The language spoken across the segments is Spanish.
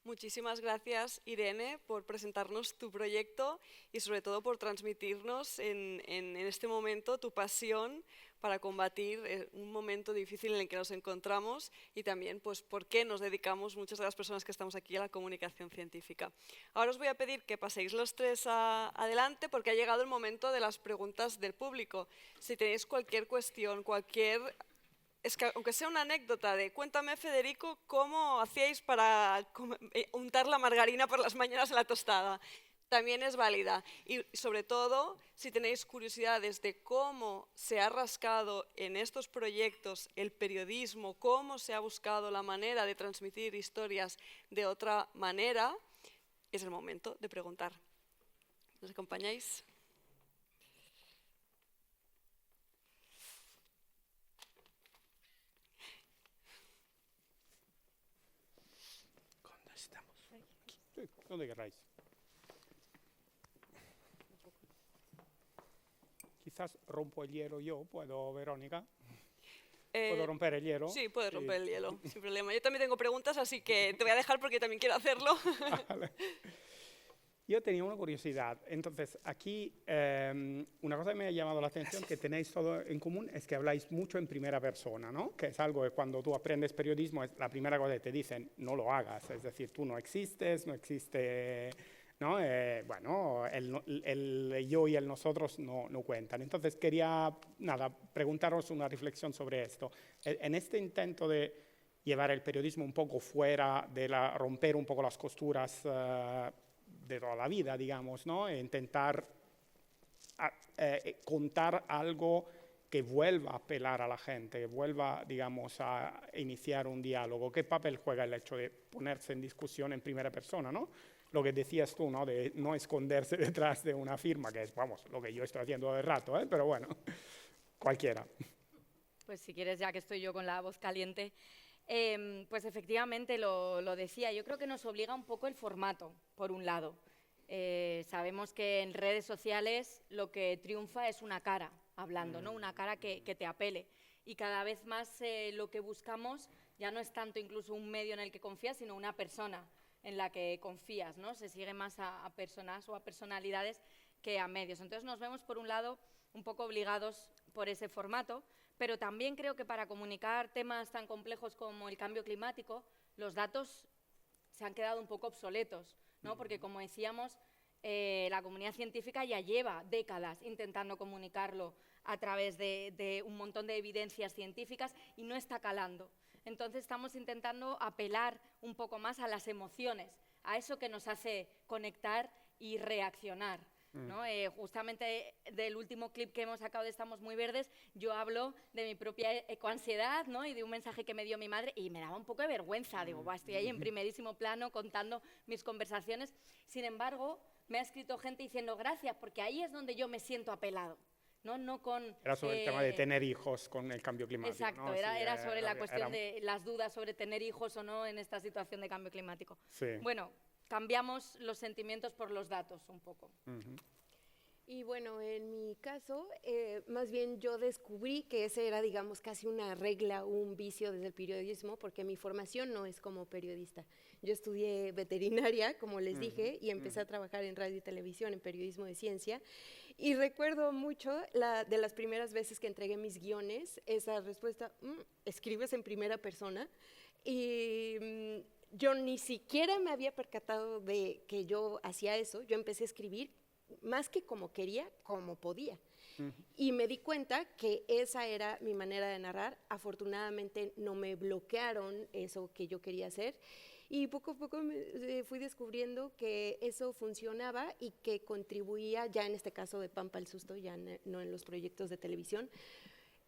Muchísimas gracias, Irene, por presentarnos tu proyecto y sobre todo por transmitirnos en este momento tu pasión para combatir un momento difícil en el que nos encontramos y también pues, por qué nos dedicamos muchas de las personas que estamos aquí a la comunicación científica. Ahora os voy a pedir que paséis los tres adelante porque ha llegado el momento de las preguntas del público. Si tenéis cualquier cuestión, es que aunque sea una anécdota de cuéntame, Federico, cómo hacíais para untar la margarina por las mañanas en la tostada. También es válida. Y sobre todo, si tenéis curiosidades de cómo se ha rascado en estos proyectos el periodismo, cómo se ha buscado la manera de transmitir historias de otra manera, es el momento de preguntar. ¿Nos acompañáis? Donde queráis. Quizás rompo el hielo yo, ¿puedo, Verónica? ¿Puedo romper el hielo? Sí, puedes romper el hielo, sin problema. Yo también tengo preguntas, así que te voy a dejar porque también quiero hacerlo. Vale. Yo tenía una curiosidad. Entonces, aquí una cosa que me ha llamado la atención que tenéis todo en común es que habláis mucho en primera persona, ¿no? Que es algo que cuando tú aprendes periodismo es la primera cosa que te dicen, no lo hagas. Es decir, tú no existes, no existe, ¿no? Bueno, el yo y el nosotros no cuentan. Entonces, quería, nada, preguntaros una reflexión sobre esto. En este intento de llevar el periodismo un poco fuera, romper un poco las costuras de toda la vida, digamos, ¿no? E intentar contar algo que vuelva a apelar a la gente, que vuelva, digamos, a iniciar un diálogo. ¿Qué papel juega el hecho de ponerse en discusión en primera persona, ¿no? Lo que decías tú, ¿no? De no esconderse detrás de una firma, que es, vamos, lo que yo estoy haciendo de rato, ¿eh? Pero bueno, cualquiera. Pues si quieres, ya que estoy yo con la voz caliente, pues efectivamente lo decía, yo creo que nos obliga un poco el formato, por un lado. Sabemos que en redes sociales lo que triunfa es una cara hablando, ¿no? Una cara que te apele. Y cada vez más lo que buscamos ya no es tanto incluso un medio en el que confías, sino una persona en la que confías, ¿no? Se sigue más a personas o a personalidades que a medios. Entonces nos vemos, por un lado, un poco obligados por ese formato, pero también creo que para comunicar temas tan complejos como el cambio climático, los datos se han quedado un poco obsoletos, ¿no? Porque, como decíamos, la comunidad científica ya lleva décadas intentando comunicarlo a través de un montón de evidencias científicas y no está calando. Entonces estamos intentando apelar un poco más a las emociones, a eso que nos hace conectar y reaccionar, ¿no? Justamente del último clip que hemos sacado de Estamos Muy Verdes, yo hablo de mi propia ecoansiedad, ¿no? Y de un mensaje que me dio mi madre y me daba un poco de vergüenza. Digo, estoy ahí en primerísimo plano contando mis conversaciones. Sin embargo, me ha escrito gente diciendo gracias, porque ahí es donde yo me siento apelado. No con, era sobre el tema de tener hijos con el cambio climático. Exacto, ¿no? era sobre la cuestión de las dudas sobre tener hijos o no en esta situación de cambio climático. Sí. Bueno, cambiamos los sentimientos por los datos un poco. Y bueno, en mi caso, más bien yo descubrí que ese era, digamos, casi una regla, un vicio desde el periodismo, porque mi formación no es como periodista. Yo estudié veterinaria, como les dije, y empecé a trabajar en radio y televisión, en periodismo de ciencia. Y recuerdo mucho de las primeras veces que entregué mis guiones, esa respuesta, ¿escribes en primera persona? Y yo ni siquiera me había percatado de que yo hacía eso. Yo empecé a escribir más que como quería, como podía. Y me di cuenta que esa era mi manera de narrar. Afortunadamente no me bloquearon eso que yo quería hacer. Y poco a poco fui descubriendo que eso funcionaba y que contribuía, ya en este caso de Pampa el Susto, ya no en los proyectos de televisión,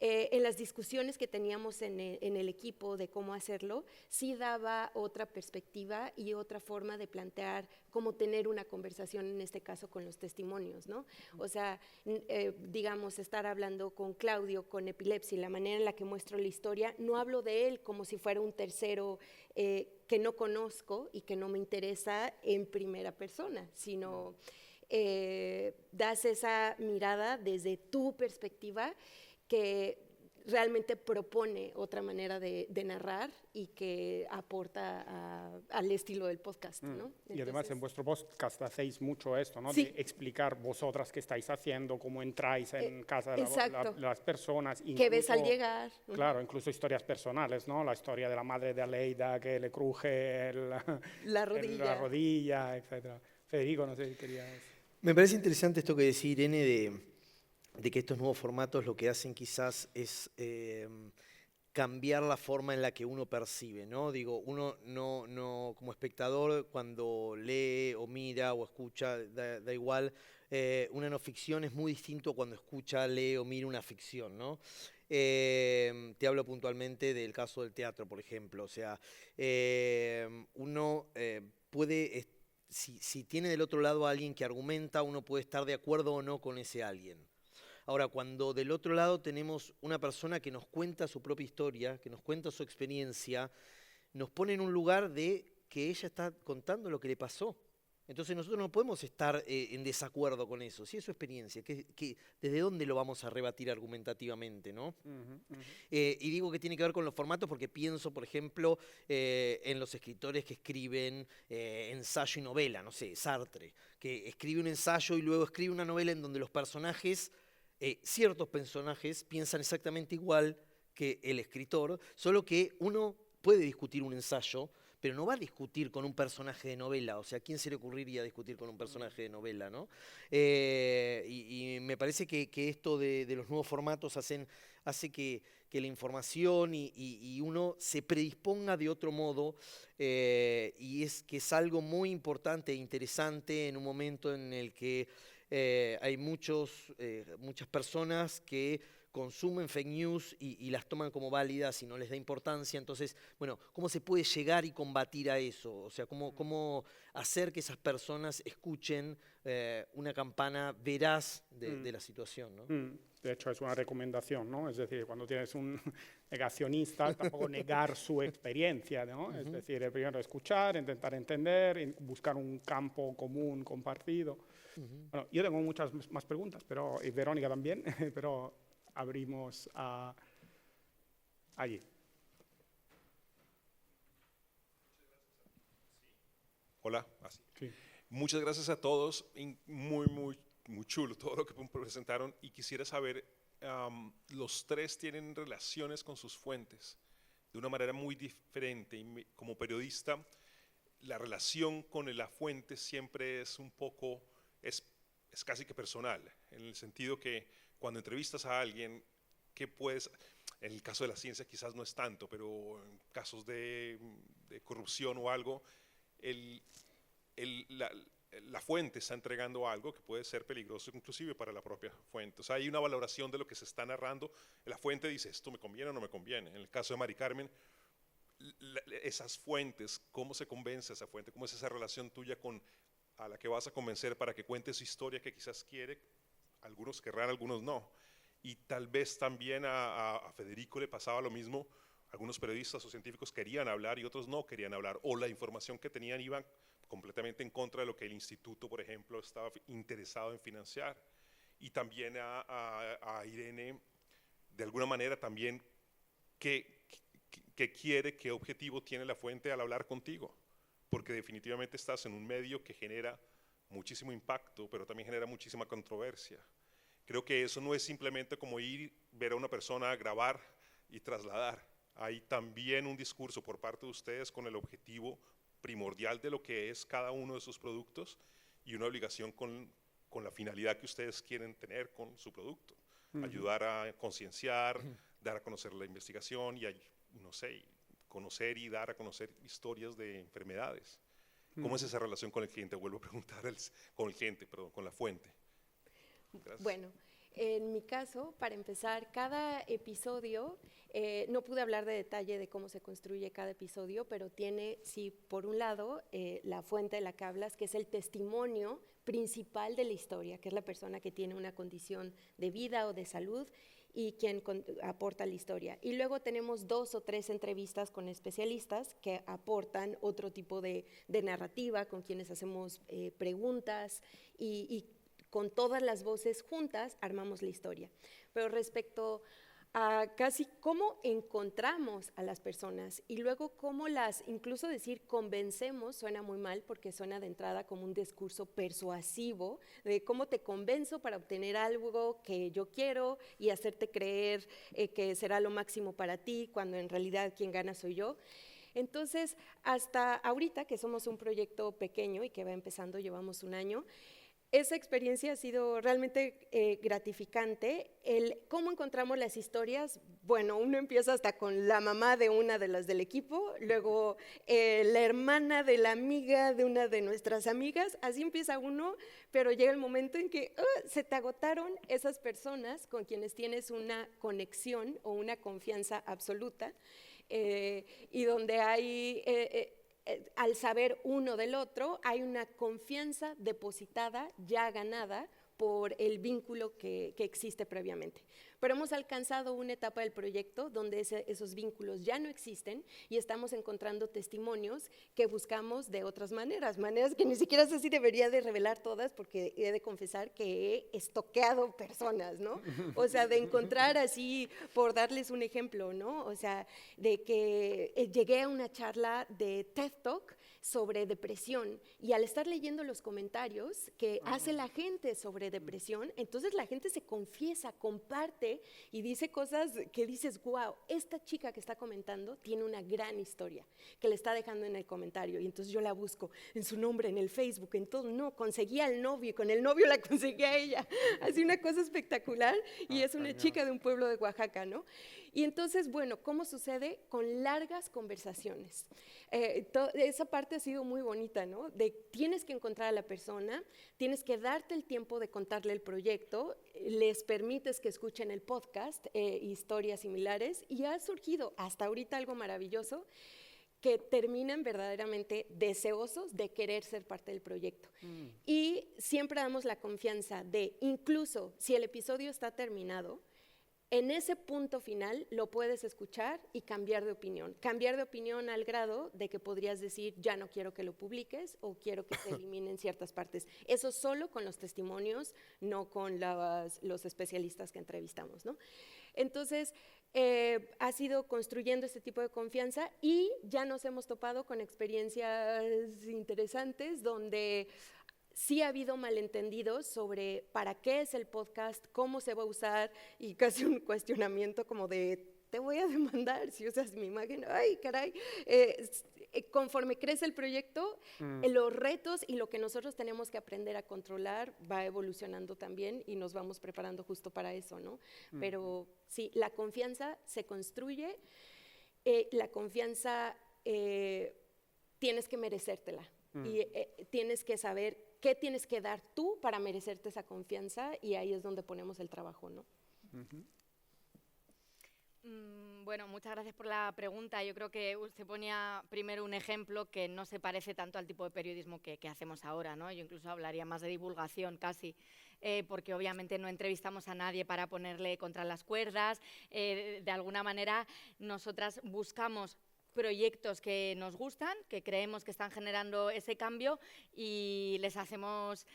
en las discusiones que teníamos en el equipo de cómo hacerlo, sí daba otra perspectiva y otra forma de plantear cómo tener una conversación, en este caso con los testimonios, ¿no? O sea, digamos, estar hablando con Claudio, con epilepsia, la manera en la que muestro la historia, no hablo de él como si fuera un tercero que no conozco y que no me interesa en primera persona, sino das esa mirada desde tu perspectiva que realmente propone otra manera de narrar y que aporta al estilo del podcast, ¿no? Y además en vuestro podcast hacéis mucho esto, ¿no? Sí. De explicar vosotras qué estáis haciendo, cómo entráis en casa de exacto. las personas. ¿Qué ves al llegar? Claro, incluso historias personales, ¿no? La historia de la madre de Aleida que le cruje la rodilla, la rodilla, etc. Federico, no sé si querías... Me parece interesante esto que decía Irene de que estos nuevos formatos lo que hacen quizás es cambiar la forma en la que uno percibe, ¿no? Digo, uno no como espectador cuando lee o mira o escucha, da igual, una no ficción es muy distinto cuando escucha, lee o mira una ficción, ¿no? Te hablo puntualmente del caso del teatro, por ejemplo. O sea, uno puede, si tiene del otro lado a alguien que argumenta, uno puede estar de acuerdo o no con ese alguien. Ahora, cuando del otro lado tenemos una persona que nos cuenta su propia historia, que nos cuenta su experiencia, nos pone en un lugar de que ella está contando lo que le pasó. Entonces nosotros no podemos estar en desacuerdo con eso. Si es su experiencia, ¿desde dónde lo vamos a rebatir argumentativamente, ¿no? Y digo que tiene que ver con los formatos porque pienso, por ejemplo, en los escritores que escriben ensayo y novela, no sé, Sartre, que escribe un ensayo y luego escribe una novela en donde los personajes... ciertos personajes piensan exactamente igual que el escritor, solo que uno puede discutir un ensayo, pero no va a discutir con un personaje de novela. O sea, ¿a quién se le ocurriría discutir con un personaje de novela, no? Y me parece que esto de los nuevos formatos hace que la información y uno se predisponga de otro modo, y que es algo muy importante e interesante en un momento en el que hay muchas personas que consumen fake news y las toman como válidas y no les da importancia. Entonces, bueno, ¿cómo se puede llegar y combatir a eso? O sea, ¿cómo hacer que esas personas escuchen una campana veraz de la situación, ¿no? De hecho, es una recomendación, ¿no? Es decir, cuando tienes un negacionista, tampoco negar su experiencia, ¿no? Es decir, primero escuchar, intentar entender, buscar un campo común, compartido. Bueno, yo tengo muchas más preguntas, pero, y Verónica también, pero abrimos allí. Hola. Así. Sí. Muchas gracias a todos. Muy chulo todo lo que presentaron. Y quisiera saber, los tres tienen relaciones con sus fuentes de una manera muy diferente. Y como periodista, la relación con la fuente siempre es un poco, es casi que personal, en el sentido que cuando entrevistas a alguien, ¿qué puedes...? En el caso de la ciencia quizás no es tanto, pero en casos de corrupción o algo, la fuente está entregando algo que puede ser peligroso inclusive para la propia fuente. O sea, hay una valoración de lo que se está narrando. La fuente dice, ¿esto me conviene o no me conviene? En el caso de Mari Carmen, esas fuentes, ¿cómo se convence a esa fuente? ¿Cómo es esa relación tuya a la que vas a convencer para que cuente su historia que quizás quiere? Algunos querrán, algunos no. Y tal vez también a Federico le pasaba lo mismo. Algunos periodistas o científicos querían hablar y otros no querían hablar. O la información que tenían iban completamente en contra de lo que el instituto, por ejemplo, estaba interesado en financiar. Y también a Irene, de alguna manera también, ¿qué quiere, qué objetivo tiene la fuente al hablar contigo? Porque definitivamente estás en un medio que genera muchísimo impacto, pero también genera muchísima controversia. Creo que eso no es simplemente como ir, ver a una persona, grabar y trasladar. Hay también un discurso por parte de ustedes con el objetivo primordial de lo que es cada uno de sus productos y una obligación con la finalidad que ustedes quieren tener con su producto. Ayudar a concienciar, dar a conocer la investigación y, no sé, conocer y dar a conocer historias de enfermedades. ¿Cómo es esa relación con el cliente? Vuelvo a preguntar, con la fuente. Gracias. Bueno, en mi caso, para empezar, cada episodio, no pude hablar de detalle de cómo se construye cada episodio, pero tiene, sí, por un lado, la fuente de la que hablas, que es el testimonio principal de la historia, que es la persona que tiene una condición de vida o de salud y quien aporta la historia. Y luego tenemos 2 o 3 entrevistas con especialistas que aportan otro tipo de narrativa, con quienes hacemos preguntas y con todas las voces juntas armamos la historia. Pero respecto a casi cómo encontramos a las personas y luego cómo las, incluso decir convencemos, suena muy mal porque suena de entrada como un discurso persuasivo de cómo te convenzo para obtener algo que yo quiero y hacerte creer que será lo máximo para ti, cuando en realidad quien gana soy yo. Entonces, hasta ahorita, que somos un proyecto pequeño y que va empezando, llevamos un año, esa experiencia ha sido realmente gratificante. ¿Cómo encontramos las historias? Bueno, uno empieza hasta con la mamá de una de las del equipo, luego la hermana de la amiga de una de nuestras amigas, así empieza uno, pero llega el momento en que se te agotaron esas personas con quienes tienes una conexión o una confianza absoluta, y donde hay... al saber uno del otro, hay una confianza depositada, ya ganada, por el vínculo que existe previamente. Pero hemos alcanzado una etapa del proyecto donde esos vínculos ya no existen y estamos encontrando testimonios que buscamos de otras maneras que ni siquiera sé si debería de revelar todas porque he de confesar que he estoqueado personas, ¿no? O sea, de encontrar así, por darles un ejemplo, ¿no? O sea, de que llegué a una charla de TED Talk sobre depresión y al estar leyendo los comentarios que hace la gente sobre depresión, entonces la gente se confiesa, comparte y dice cosas que dices, wow, esta chica que está comentando tiene una gran historia que le está dejando en el comentario y entonces yo la busco en su nombre, en el Facebook, en todo, no, conseguí al novio y con el novio la conseguí a ella, así una cosa espectacular y es una chica de un pueblo de Oaxaca, ¿no? Y entonces, bueno, ¿cómo sucede? Con largas conversaciones. Esa parte ha sido muy bonita, ¿no? De tienes que encontrar a la persona, tienes que darte el tiempo de contarle el proyecto, les permites que escuchen el podcast, historias similares, y ha surgido hasta ahorita algo maravilloso, que terminan verdaderamente deseosos de querer ser parte del proyecto. Y siempre damos la confianza de, incluso si el episodio está terminado, en ese punto final lo puedes escuchar y cambiar de opinión. Cambiar de opinión al grado de que podrías decir, ya no quiero que lo publiques o quiero que se eliminen ciertas partes. Eso solo con los testimonios, no con los especialistas que entrevistamos, ¿no? Entonces, ha sido construyendo este tipo de confianza y ya nos hemos topado con experiencias interesantes donde sí ha habido malentendidos sobre para qué es el podcast, cómo se va a usar y casi un cuestionamiento como de te voy a demandar si usas mi imagen, ay caray. Conforme crece el proyecto, los retos y lo que nosotros tenemos que aprender a controlar va evolucionando también y nos vamos preparando justo para eso, ¿no? Pero sí, la confianza se construye, la confianza tienes que merecértela y tienes que saber qué tienes que dar tú para merecerte esa confianza y ahí es donde ponemos el trabajo, ¿no? Bueno, muchas gracias por la pregunta. Yo creo que usted ponía primero un ejemplo que no se parece tanto al tipo de periodismo que hacemos ahora, ¿no? Yo incluso hablaría más de divulgación casi, porque obviamente no entrevistamos a nadie para ponerle contra las cuerdas. De alguna manera, nosotras buscamos proyectos que nos gustan, que creemos que están generando ese cambio y les hacemos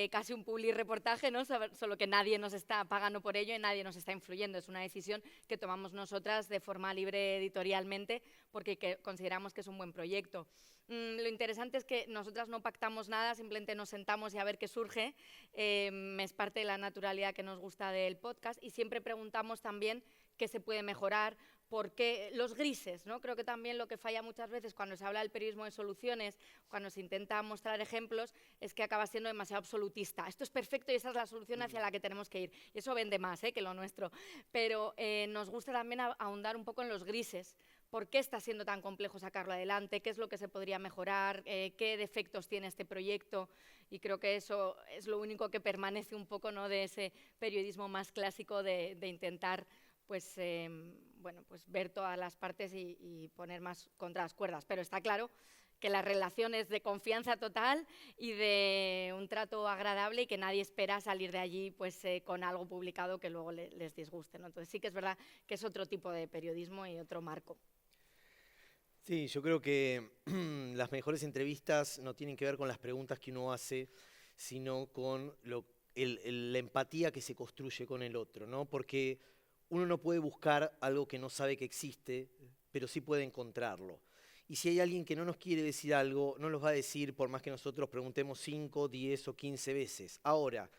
casi un publi-reportaje, ¿no? Solo que nadie nos está pagando por ello y nadie nos está influyendo. Es una decisión que tomamos nosotras de forma libre editorialmente porque consideramos que es un buen proyecto. Lo interesante es que nosotras no pactamos nada, simplemente nos sentamos y a ver qué surge. Es parte de la naturalidad que nos gusta del podcast y siempre preguntamos también qué se puede mejorar, porque los grises, ¿no? Creo que también lo que falla muchas veces cuando se habla del periodismo de soluciones, cuando se intenta mostrar ejemplos, es que acaba siendo demasiado absolutista. Esto es perfecto y esa es la solución hacia la que tenemos que ir. Y eso vende más que lo nuestro. Pero nos gusta también ahondar un poco en los grises. ¿Por qué está siendo tan complejo sacarlo adelante? ¿Qué es lo que se podría mejorar? ¿Qué defectos tiene este proyecto? Y creo que eso es lo único que permanece un poco, ¿no?, de ese periodismo más clásico de intentar pues, bueno, pues ver todas las partes y poner más contra las cuerdas. Pero está claro que la relación es de confianza total y de un trato agradable y que nadie espera salir de allí pues, con algo publicado que luego les disguste, ¿no? Entonces sí que es verdad que es otro tipo de periodismo y otro marco. Sí, yo creo que las mejores entrevistas no tienen que ver con las preguntas que uno hace, sino con la empatía que se construye con el otro, ¿no? Porque uno no puede buscar algo que no sabe que existe, pero sí puede encontrarlo. Y si hay alguien que no nos quiere decir algo, no los va a decir por más que nosotros preguntemos 5, 10 o 15 veces. Ahora,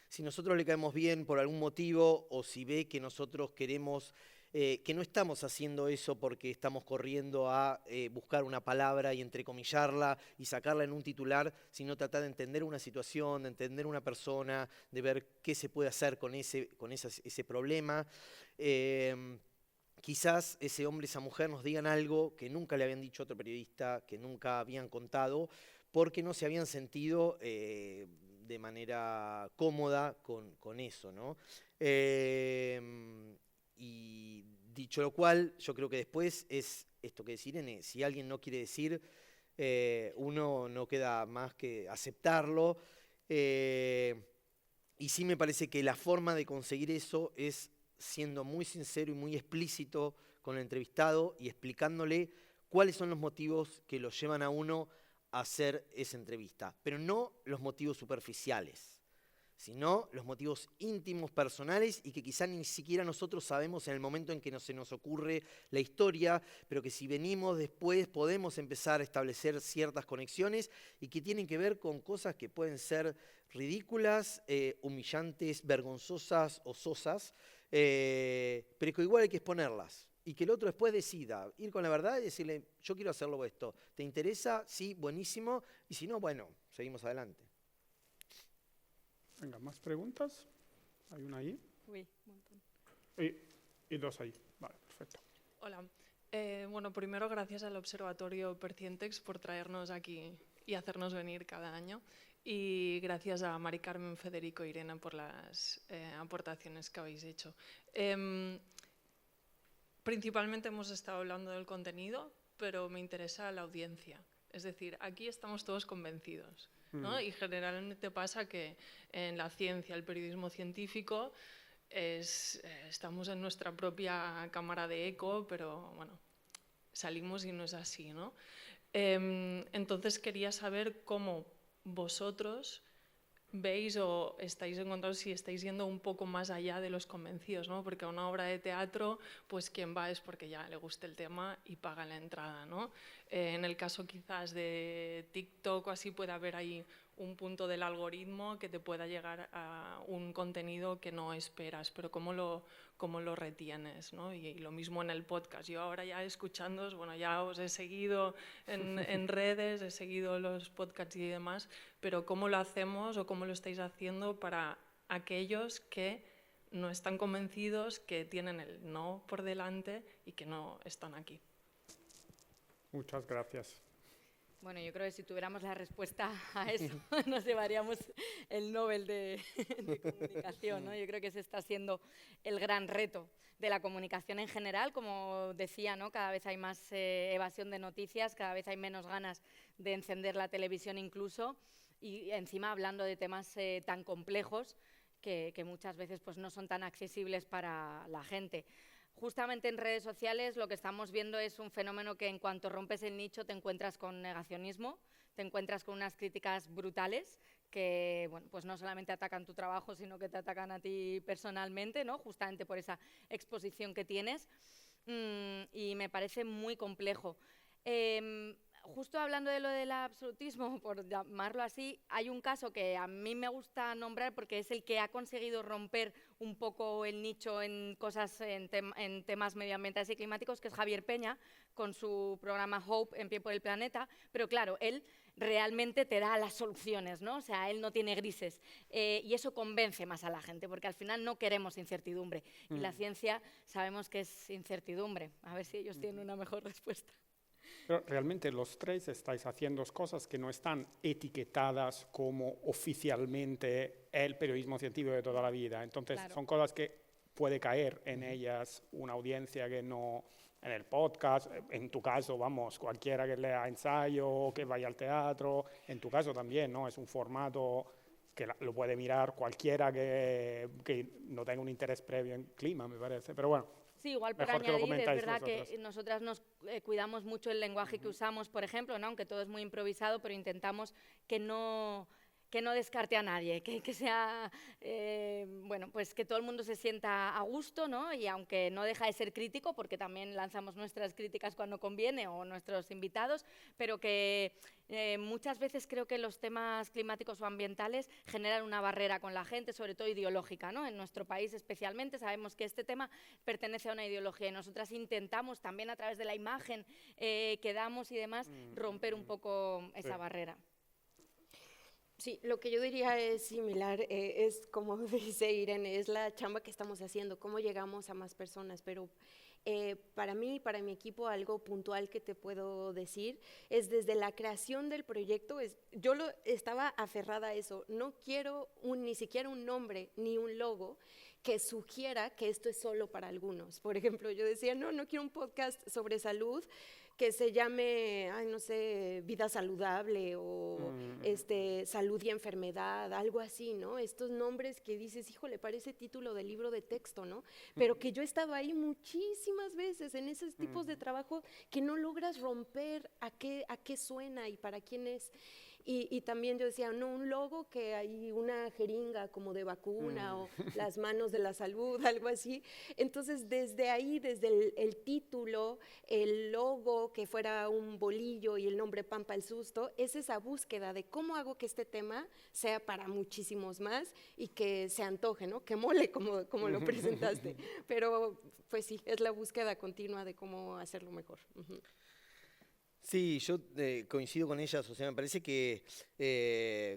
si nosotros le caemos bien por algún motivo o si ve que nosotros queremos, que no estamos haciendo eso porque estamos corriendo a buscar una palabra y entrecomillarla y sacarla en un titular, sino tratar de entender una situación, de entender una persona, de ver qué se puede hacer con ese problema. Quizás ese hombre, esa mujer nos digan algo que nunca le habían dicho a otro periodista, que nunca habían contado, porque no se habían sentido de manera cómoda con eso, ¿no? Y dicho lo cual, yo creo que después es esto que decía Irene, si alguien no quiere decir, uno no queda más que aceptarlo. Y sí me parece que la forma de conseguir eso es siendo muy sincero y muy explícito con el entrevistado y explicándole cuáles son los motivos que lo llevan a uno a hacer esa entrevista, pero no los motivos superficiales, sino los motivos íntimos, personales y que quizá ni siquiera nosotros sabemos en el momento en que se nos ocurre la historia, pero que si venimos después podemos empezar a establecer ciertas conexiones y que tienen que ver con cosas que pueden ser ridículas, humillantes, vergonzosas o sosas, pero que igual hay que exponerlas. Y que el otro después decida, ir con la verdad y decirle, yo quiero hacerlo esto. ¿Te interesa? Sí, buenísimo. Y si no, bueno, seguimos adelante. Venga, ¿más preguntas? Hay una ahí. Uy, un montón. Y dos ahí. Vale, perfecto. Hola. Bueno, primero gracias al Observatorio Percientex por traernos aquí y hacernos venir cada año. Y gracias a Mari Carmen, Federico e Irene por las aportaciones que habéis hecho. Principalmente hemos estado hablando del contenido, pero me interesa la audiencia. Es decir, aquí estamos todos convencidos, ¿no? Y generalmente pasa que en la ciencia, el periodismo científico, estamos en nuestra propia cámara de eco, pero bueno, salimos y no es así, ¿no? Entonces quería saber cómo vosotros veis o estáis encontrando si estáis yendo un poco más allá de los convencidos, ¿no? Porque a una obra de teatro, pues quien va es porque ya le gusta el tema y paga la entrada, ¿no? En el caso quizás de TikTok o así puede haber ahí un punto del algoritmo que te pueda llegar a un contenido que no esperas, pero cómo lo retienes, ¿no? Y lo mismo en el podcast. Yo ahora ya escuchándoos, bueno, ya os he seguido en redes, he seguido los podcasts y demás, pero cómo lo hacemos o cómo lo estáis haciendo para aquellos que no están convencidos, que tienen el no por delante y que no están aquí. Muchas gracias. Bueno, yo creo que si tuviéramos la respuesta a eso, nos llevaríamos el Nobel de comunicación, ¿no? Yo creo que ese está siendo el gran reto de la comunicación en general. Como decía, ¿no? Cada vez hay más evasión de noticias, cada vez hay menos ganas de encender la televisión incluso, y encima hablando de temas tan complejos que muchas veces pues, no son tan accesibles para la gente. Justamente en redes sociales lo que estamos viendo es un fenómeno que en cuanto rompes el nicho te encuentras con negacionismo, te encuentras con unas críticas brutales que bueno, pues no solamente atacan tu trabajo, sino que te atacan a ti personalmente, ¿no? Justamente por esa exposición que tienes, y me parece muy complejo. Justo hablando de lo del absolutismo, por llamarlo así, hay un caso que a mí me gusta nombrar porque es el que ha conseguido romper un poco el nicho en cosas, en temas medioambientales y climáticos, que es Javier Peña, con su programa Hope, En Pie por el Planeta, pero claro, él realmente te da las soluciones, ¿no? O sea, él no tiene grises, y eso convence más a la gente, porque al final no queremos incertidumbre, y la ciencia sabemos que es incertidumbre. A ver si ellos tienen una mejor respuesta. Pero realmente los tres estáis haciendo cosas que no están etiquetadas como oficialmente el periodismo científico de toda la vida. Entonces Claro. son cosas que puede caer en ellas una audiencia que no, en el podcast, en tu caso, vamos, cualquiera que lea ensayo, que vaya al teatro, en tu caso también, ¿no? Es un formato que lo puede mirar cualquiera que no tenga un interés previo en clima, me parece. Pero bueno. Sí, igual por Mejor que lo añadir, es comentáis verdad vosotros. que nosotras nos cuidamos mucho el lenguaje que usamos, por ejemplo, ¿no? Aunque todo es muy improvisado, pero intentamos que que no descarte a nadie, que sea, bueno, pues que todo el mundo se sienta a gusto, ¿no? Y aunque no deja de ser crítico, porque también lanzamos nuestras críticas cuando conviene o nuestros invitados, pero que muchas veces creo que los temas climáticos o ambientales generan una barrera con la gente, sobre todo ideológica, ¿no? En nuestro país especialmente sabemos que este tema pertenece a una ideología y nosotras intentamos también a través de la imagen que damos y demás romper un poco esa barrera. Sí, lo que yo diría es similar, es como dice Irene, es la chamba que estamos haciendo, cómo llegamos a más personas, pero para mí, para mi equipo, algo puntual que te puedo decir es desde la creación del proyecto, yo estaba aferrada a eso, no quiero ni siquiera un nombre ni un logo que sugiera que esto es solo para algunos. Por ejemplo, yo decía, no quiero un podcast sobre salud que se llame, ay, no sé, vida saludable o salud y enfermedad, algo así, ¿no? Estos nombres que dices, híjole, parece título de libro de texto, ¿no? Pero que yo he estado ahí muchísimas veces en esos tipos de trabajo que no logras romper a qué suena y para quién es. Y también yo decía, no, un logo que hay una jeringa como de vacuna o las manos de la salud, algo así. Entonces, desde ahí, desde el título, el logo, que fuera un bolillo y el nombre Pampa el Susto, es esa búsqueda de cómo hago que este tema sea para muchísimos más y que se antoje, ¿no? Que mole, como lo presentaste. Pero, pues sí, es la búsqueda continua de cómo hacerlo mejor. Sí, yo coincido con ellas, o sea, me parece que,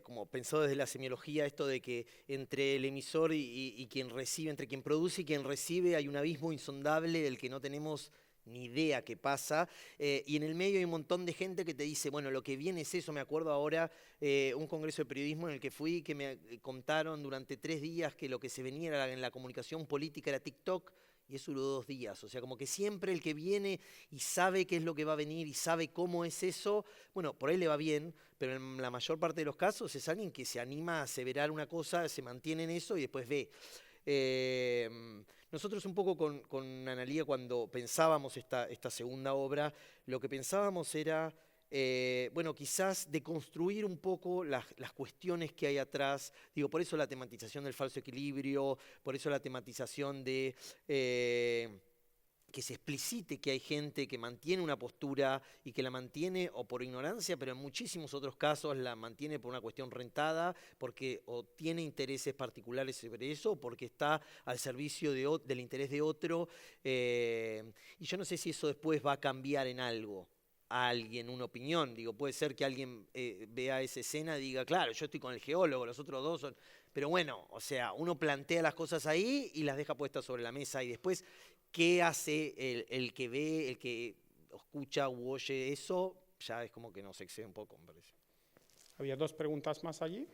como pensado desde la semiología, esto de que entre el emisor y quien recibe, entre quien produce y quien recibe, hay un abismo insondable del que no tenemos ni idea qué pasa, y en el medio hay un montón de gente que te dice, bueno, lo que viene es eso. Me acuerdo ahora un congreso de periodismo en el que fui, que me contaron durante 3 días que lo que se venía en la comunicación política era TikTok, y eso duró 2 días. O sea, como que siempre el que viene y sabe qué es lo que va a venir y sabe cómo es eso, bueno, por ahí le va bien, pero en la mayor parte de los casos es alguien que se anima a aseverar una cosa, se mantiene en eso y después ve. Nosotros un poco con Analía, cuando pensábamos esta segunda obra, lo que pensábamos era, bueno, quizás deconstruir un poco las cuestiones que hay atrás. Digo, por eso la tematización del falso equilibrio, por eso la tematización de que se explicite que hay gente que mantiene una postura y que la mantiene o por ignorancia, pero en muchísimos otros casos la mantiene por una cuestión rentada, porque o tiene intereses particulares sobre eso, o porque está al servicio del interés de otro. Y yo no sé si eso después va a cambiar en algo a alguien, una opinión. Digo, puede ser que alguien vea esa escena y diga, claro, yo estoy con el geólogo, los otros dos son... Pero bueno, o sea, uno plantea las cosas ahí y las deja puestas sobre la mesa y después... ¿Qué hace el que ve, el que escucha u oye eso? Ya es como que nos excede un poco, me parece. Había 2 preguntas más allí.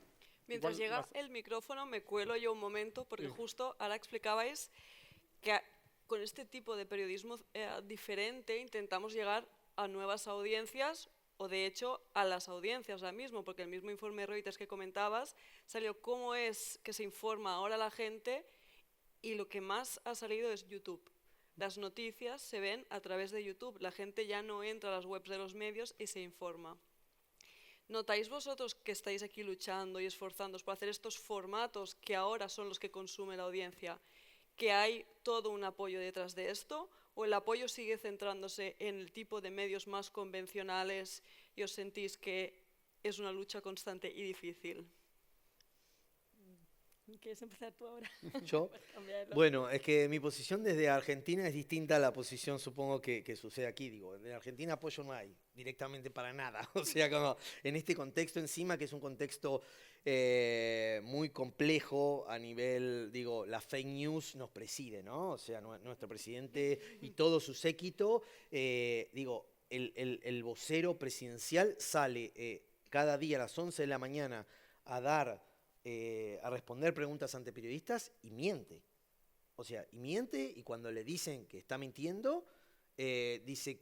Mientras Igual llega más. el micrófono, me cuelo yo un momento, porque Sí. justo ahora explicabais que con este tipo de periodismo diferente intentamos llegar a nuevas audiencias, o de hecho a las audiencias ahora mismo, porque el mismo informe Reuters que comentabas salió cómo es que se informa ahora la gente, y lo que más ha salido es YouTube. Las noticias se ven a través de YouTube, la gente ya no entra a las webs de los medios y se informa. ¿Notáis vosotros que estáis aquí luchando y esforzándoos por hacer estos formatos que ahora son los que consume la audiencia, que hay todo un apoyo detrás de esto, o el apoyo sigue centrándose en el tipo de medios más convencionales y os sentís que es una lucha constante y difícil? ¿Quieres empezar tú ahora? ¿Yo? Bueno, es que mi posición desde Argentina es distinta a la posición, supongo, que sucede aquí. Digo, en Argentina apoyo no hay directamente para nada. O sea, como en este contexto encima, que es un contexto muy complejo a nivel, digo, la fake news nos preside, ¿no? O sea, nuestro presidente y todo su séquito, digo, el vocero presidencial sale cada día a las 11 de la mañana a responder preguntas ante periodistas y miente. O sea, y miente, y cuando le dicen que está mintiendo, dice,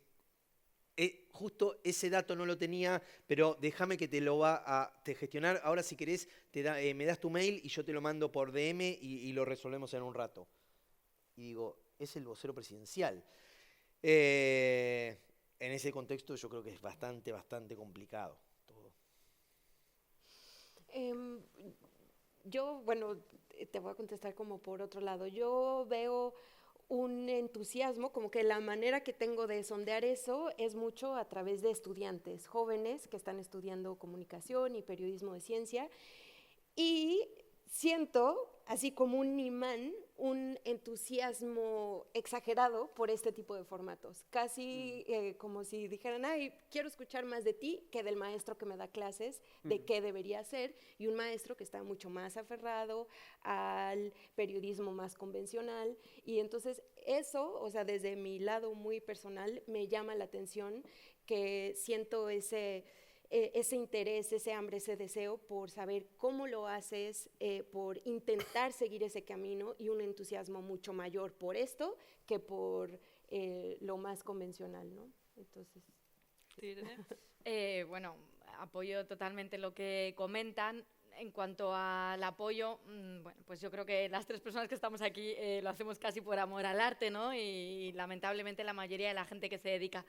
justo ese dato no lo tenía, pero déjame que te lo va a gestionar. Ahora si querés, me das tu mail y yo te lo mando por DM y lo resolvemos en un rato. Y digo, es el vocero presidencial. En ese contexto yo creo que es bastante complicado. Em, yo, bueno, te voy a contestar como por otro lado. Yo veo un entusiasmo, como que la manera que tengo de sondear eso es mucho a través de estudiantes jóvenes que están estudiando comunicación y periodismo de ciencia, y siento, así como un imán, un entusiasmo exagerado por este tipo de formatos. Casi como si dijeran, ay, quiero escuchar más de ti que del maestro que me da clases de qué debería hacer, y un maestro que está mucho más aferrado al periodismo más convencional. Y entonces eso, o sea, desde mi lado muy personal, me llama la atención, que siento ese interés, ese hambre, ese deseo por saber cómo lo haces, por intentar seguir ese camino, y un entusiasmo mucho mayor por esto que por lo más convencional, ¿no? Entonces. ¿Sí, Irene? Bueno, apoyo totalmente lo que comentan. En cuanto al apoyo, bueno, pues yo creo que las tres personas que estamos aquí lo hacemos casi por amor al arte, ¿no? Y lamentablemente la mayoría de la gente que se dedica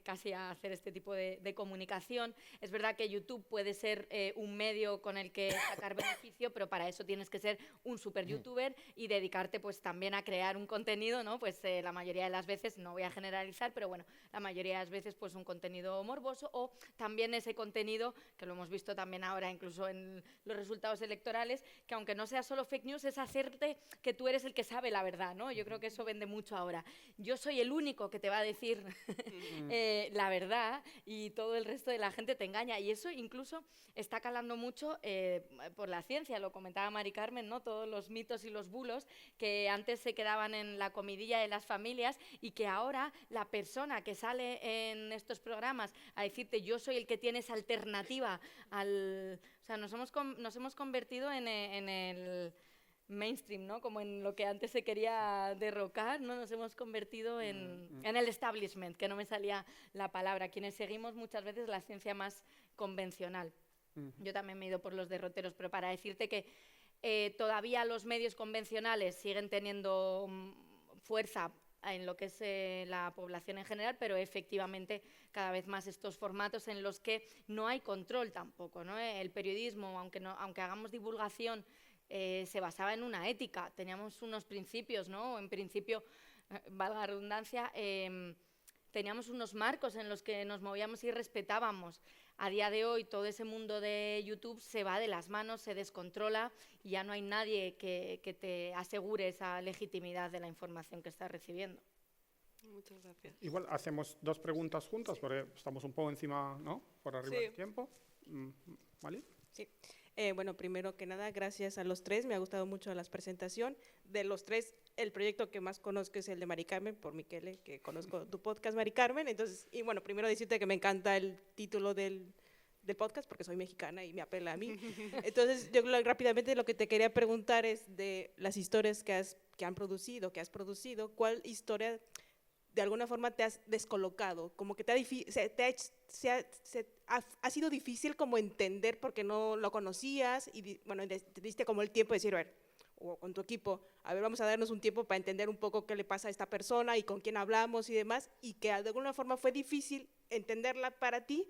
casi a hacer este tipo de comunicación. Es verdad que YouTube puede ser un medio con el que sacar beneficio, pero para eso tienes que ser un super youtuber y dedicarte pues también a crear un contenido, ¿no? Pues la mayoría de las veces, no voy a generalizar, pero bueno, la mayoría de las veces pues un contenido morboso, o también ese contenido que lo hemos visto también ahora incluso en los resultados electorales, que aunque no sea solo fake news, es hacerte que tú eres el que sabe la verdad, ¿no? Yo creo que eso vende mucho ahora. Yo soy el único que te va a decir la verdad, y todo el resto de la gente te engaña, y eso incluso está calando mucho por la ciencia. Lo comentaba Mari Carmen, ¿no? Todos los mitos y los bulos que antes se quedaban en la comidilla de las familias, y que ahora la persona que sale en estos programas a decirte yo soy el que tienes alternativa al... O sea, nos hemos convertido en el mainstream, ¿no? Como en lo que antes se quería derrocar, ¿no? Nos hemos convertido en el establishment, que no me salía la palabra, quienes seguimos muchas veces la ciencia más convencional. Yo también me he ido por los derroteros, pero para decirte que todavía los medios convencionales siguen teniendo fuerza en lo que es la población en general, pero efectivamente cada vez más estos formatos en los que no hay control tampoco, ¿no? El periodismo, aunque hagamos divulgación, se basaba en una ética, teníamos unos principios, ¿no? En principio, valga la redundancia, teníamos unos marcos en los que nos movíamos y respetábamos. A día de hoy todo ese mundo de YouTube se va de las manos, se descontrola, y ya no hay nadie que te asegure esa legitimidad de la información que estás recibiendo. Muchas gracias. Igual hacemos dos preguntas juntas, porque estamos un poco encima, ¿no? Por arriba del tiempo. ¿Vale? Sí. Bueno, primero que nada, gracias a los tres. Me ha gustado mucho la presentación. De los tres, el proyecto que más conozco es el de Mari Carmen, por Miquele, que conozco tu podcast, Mari Carmen. Entonces, y bueno, primero decirte que me encanta el título del podcast, porque soy mexicana y me apela a mí. Entonces, yo rápidamente lo que te quería preguntar es de las historias que has producido, ¿cuál historia de alguna forma te has descolocado? Como que ha sido difícil como entender porque no lo conocías, y bueno, te diste como el tiempo de decir, a ver, o con tu equipo, a ver, vamos a darnos un tiempo para entender un poco qué le pasa a esta persona y con quién hablamos y demás, y que de alguna forma fue difícil entenderla para ti,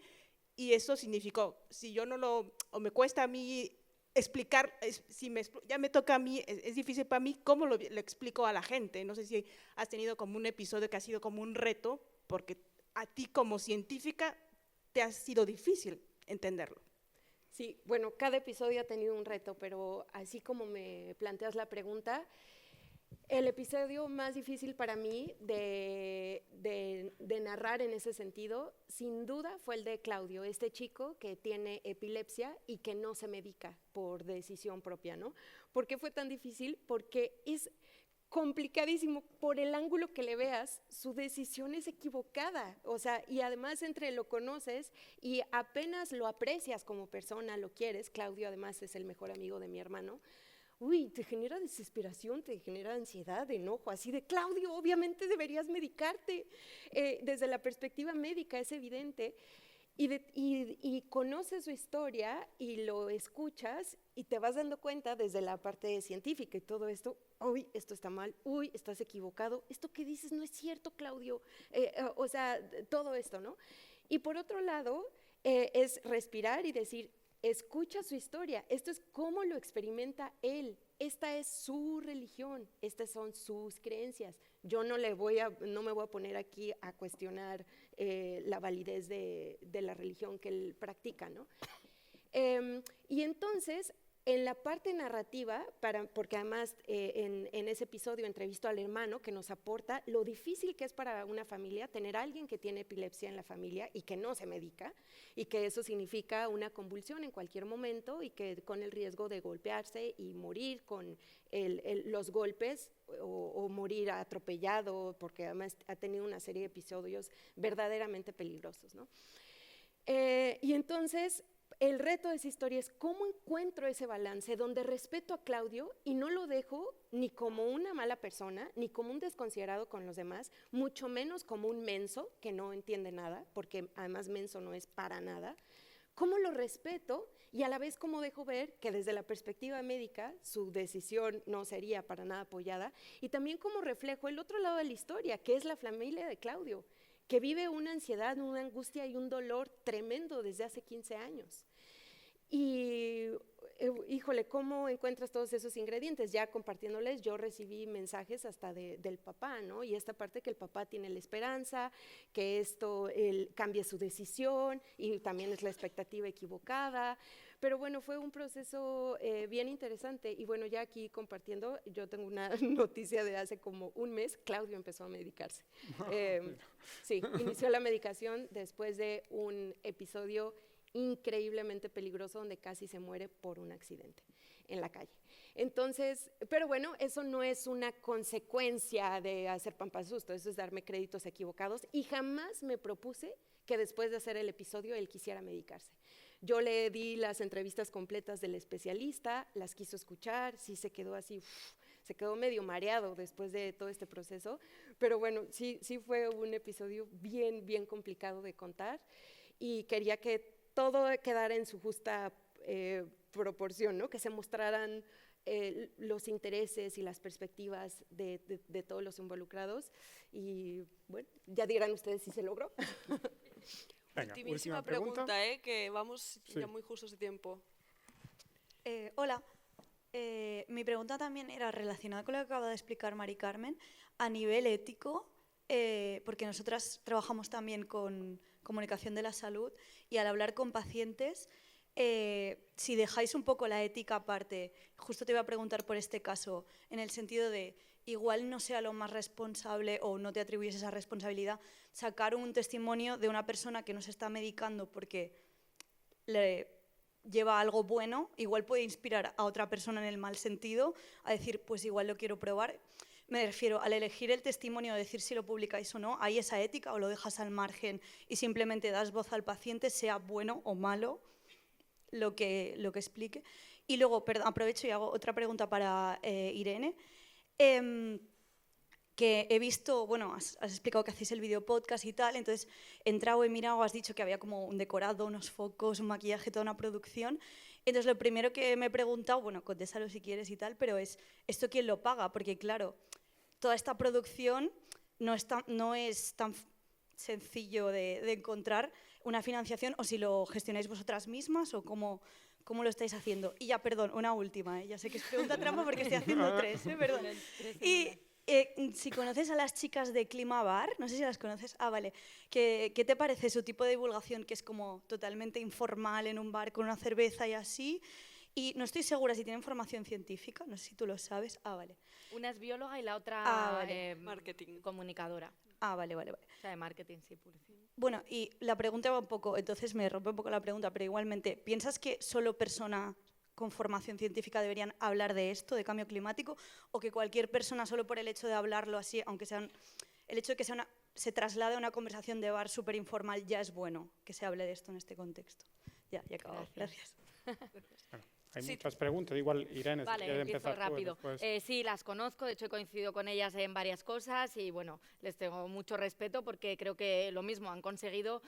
y eso significó, si yo no lo, o me cuesta a mí explicar, ya me toca a mí, es difícil para mí, ¿cómo lo explico a la gente? No sé si has tenido como un episodio que ha sido como un reto, porque a ti como científica te ha sido difícil entenderlo. Sí, bueno, cada episodio ha tenido un reto, pero así como me planteas la pregunta, el episodio más difícil para mí de narrar en ese sentido, sin duda, fue el de Claudio, este chico que tiene epilepsia y que no se medica por decisión propia, ¿no? ¿Por qué fue tan difícil? Porque es complicadísimo, por el ángulo que le veas, su decisión es equivocada, o sea, y además entre lo conoces y apenas lo aprecias como persona, lo quieres. Claudio además es el mejor amigo de mi hermano. Uy, te genera desesperación, te genera ansiedad, enojo, así de Claudio, obviamente deberías medicarte. Desde la perspectiva médica es evidente, y conoces su historia y lo escuchas y te vas dando cuenta desde la parte científica y todo esto, uy, esto está mal, uy, estás equivocado, esto que dices no es cierto, Claudio, o sea, todo esto, ¿no? Y por otro lado, es respirar y decir, escucha su historia, esto es cómo lo experimenta él, esta es su religión, estas son sus creencias. Yo no me voy a poner aquí a cuestionar la validez de la religión que él practica, ¿no? Y entonces, en la parte narrativa, porque además en ese episodio entrevisto al hermano que nos aporta lo difícil que es para una familia tener a alguien que tiene epilepsia en la familia y que no se medica, y que eso significa una convulsión en cualquier momento y que con el riesgo de golpearse y morir con los golpes o morir atropellado, porque además ha tenido una serie de episodios verdaderamente peligrosos, ¿no? Y entonces el reto de esa historia es cómo encuentro ese balance donde respeto a Claudio y no lo dejo ni como una mala persona, ni como un desconsiderado con los demás, mucho menos como un menso que no entiende nada, porque además menso no es para nada. ¿Cómo lo respeto y a la vez cómo dejo ver que desde la perspectiva médica su decisión no sería para nada apoyada? Y también cómo reflejo el otro lado de la historia, que es la familia de Claudio, que vive una ansiedad, una angustia y un dolor tremendo desde hace 15 años. Y, híjole, ¿cómo encuentras todos esos ingredientes? Ya compartiéndoles, yo recibí mensajes hasta del papá, ¿no? Y esta parte que el papá tiene la esperanza, que esto cambie su decisión, y también es la expectativa equivocada. Pero bueno, fue un proceso bien interesante. Y bueno, ya aquí compartiendo, yo tengo una noticia de hace como un mes, Claudio empezó a medicarse. Sí, inició la medicación después de un episodio increíblemente peligroso donde casi se muere por un accidente en la calle. Entonces, pero bueno, eso no es una consecuencia de hacer pan para susto, eso es darme créditos equivocados, y jamás me propuse que después de hacer el episodio él quisiera medicarse. Yo le di las entrevistas completas del especialista, las quiso escuchar, sí se quedó así, se quedó medio mareado después de todo este proceso, pero bueno, sí fue un episodio bien, bien complicado de contar, y quería que todo quedara en su justa proporción, ¿no? Que se mostraran los intereses y las perspectivas de todos los involucrados. Y bueno, ya dirán ustedes si se logró. Venga, Ultimísima última pregunta, que vamos sí, ya muy justos de tiempo. Hola, mi pregunta también era relacionada con lo que acaba de explicar Mari Carmen, a nivel ético, porque nosotras trabajamos también con comunicación de la salud, y al hablar con pacientes, si dejáis un poco la ética aparte, justo te iba a preguntar por este caso, en el sentido de igual no sea lo más responsable o no te atribuyes esa responsabilidad, sacar un testimonio de una persona que no se está medicando porque le lleva algo bueno, igual puede inspirar a otra persona en el mal sentido a decir, pues igual lo quiero probar. Me refiero, al elegir el testimonio, decir si lo publicáis o no, ¿hay esa ética o lo dejas al margen y simplemente das voz al paciente, sea bueno o malo lo que explique? Y luego, aprovecho y hago otra pregunta para Irene, que he visto, bueno, has explicado que hacéis el video podcast y tal, entonces he entrado, he mirado, has dicho que había como un decorado, unos focos, un maquillaje, toda una producción. Entonces lo primero que me he preguntado, bueno, contéstalo si quieres y tal, pero es, ¿esto quién lo paga? Porque claro, toda esta producción no es tan sencillo de encontrar una financiación, o si lo gestionáis vosotras mismas o cómo lo estáis haciendo. Y ya, perdón, una última, ya sé que es pregunta trampa porque estoy haciendo tres, perdón. Y si conoces a las chicas de Clima Bar, no sé si las conoces, vale, ¿qué te parece su tipo de divulgación que es como totalmente informal en un bar con una cerveza y así? Y no estoy segura si tienen formación científica, no sé si tú lo sabes. Vale. Una es bióloga y la otra vale. Marketing. Comunicadora. Vale. O sea, de marketing, sí, publicidad. Bueno, y la pregunta va un poco, entonces me rompe un poco la pregunta, pero igualmente, ¿piensas que solo personas con formación científica deberían hablar de esto, de cambio climático, o que cualquier persona solo por el hecho de hablarlo así, aunque sea el hecho de que se traslade a una conversación de bar súper informal, ya es bueno que se hable de esto en este contexto? Ya he acabado. Gracias. Bueno, hay muchas preguntas, igual Irene, Vale, si quieres empiezo empezar rápido. tú, después. Sí, las conozco, de hecho he coincidido con ellas en varias cosas y bueno, les tengo mucho respeto porque creo que lo mismo, han conseguido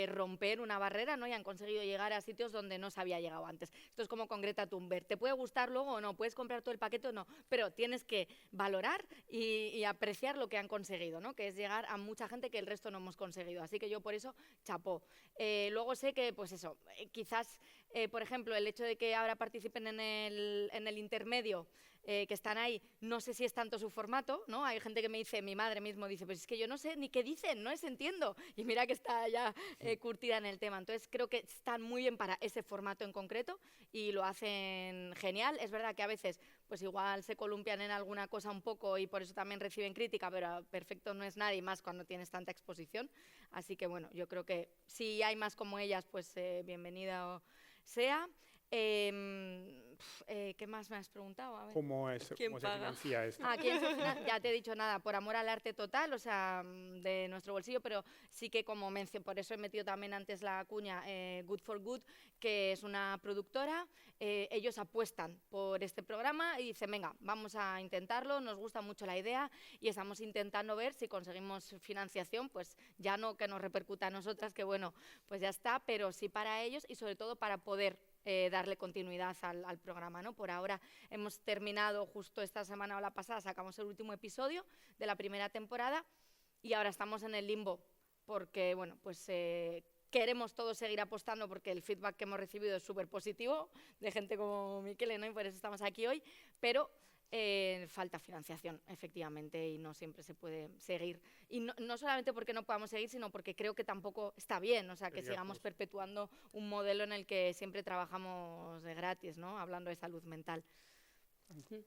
romper una barrera, ¿no? Y han conseguido llegar a sitios donde no se había llegado antes. Esto es como con Greta Thunberg, te puede gustar luego o no, puedes comprar todo el paquete o no, pero tienes que valorar y apreciar lo que han conseguido, ¿no? Que es llegar a mucha gente que el resto no hemos conseguido, así que yo por eso chapó. Luego sé que, pues eso, quizás por ejemplo, el hecho de que ahora participen en el intermedio, que están ahí, no sé si es tanto su formato, ¿no? Hay gente que me dice, mi madre mismo dice, pues es que yo no sé ni qué dicen, no les entiendo. Y mira que está ya curtida en el tema. Entonces creo que están muy bien para ese formato en concreto y lo hacen genial. Es verdad que a veces pues igual se columpian en alguna cosa un poco y por eso también reciben crítica, pero perfecto no es nadie, más cuando tienes tanta exposición. Así que bueno, yo creo que si hay más como ellas, pues bienvenida sea. ¿Qué más me has preguntado? A ver. ¿Cómo se financia esto? Ya te he dicho nada, por amor al arte total, o sea, de nuestro bolsillo, pero sí que como mencioné, por eso he metido también antes la cuña Good for Good, que es una productora, ellos apuestan por este programa y dicen, venga, vamos a intentarlo, nos gusta mucho la idea y estamos intentando ver si conseguimos financiación, pues ya no que nos repercuta a nosotras, que bueno, pues ya está, pero sí para ellos y sobre todo para poder darle continuidad al programa, ¿no? Por ahora hemos terminado justo esta semana o la pasada, sacamos el último episodio de la primera temporada y ahora estamos en el limbo porque, bueno, pues queremos todos seguir apostando porque el feedback que hemos recibido es súper positivo de gente como Miquele, ¿no? Y por eso estamos aquí hoy, pero falta financiación, efectivamente, y no siempre se puede seguir. Y no solamente porque no podamos seguir, sino porque creo que tampoco está bien, o sea, que sigamos perpetuando un modelo en el que siempre trabajamos de gratis, ¿no? Hablando de salud mental.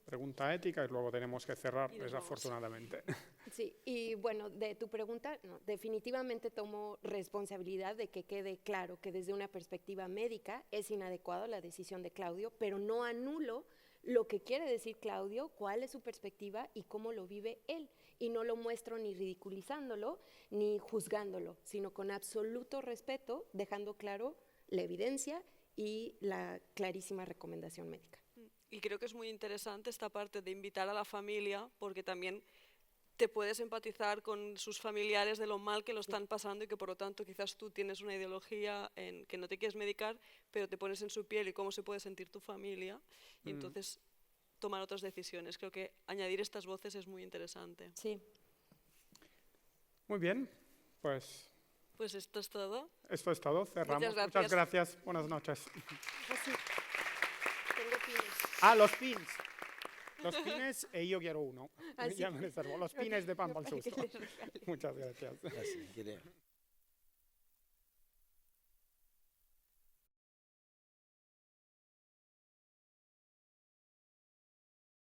Pregunta ética y luego tenemos que cerrar, desafortunadamente. Sí, y bueno, de tu pregunta, no, definitivamente tomo responsabilidad de que quede claro que desde una perspectiva médica es inadecuada la decisión de Claudio, pero no anulo lo que quiere decir Claudio, cuál es su perspectiva y cómo lo vive él. Y no lo muestro ni ridiculizándolo ni juzgándolo, sino con absoluto respeto, dejando claro la evidencia y la clarísima recomendación médica. Y creo que es muy interesante esta parte de invitar a la familia, porque también te puedes empatizar con sus familiares de lo mal que lo están pasando y que por lo tanto quizás tú tienes una ideología en que no te quieres medicar, pero te pones en su piel y cómo se puede sentir tu familia y entonces tomar otras decisiones. Creo que añadir estas voces es muy interesante. Sí. Muy bien, pues esto es todo. Esto es todo, cerramos. Muchas gracias. Buenas noches. Así. Tengo pines. Los pins. Los pines io quiero uno. Ya me reservo. Los pines de Pan para el Susto. Muchas gracias. Gracias, Miquele.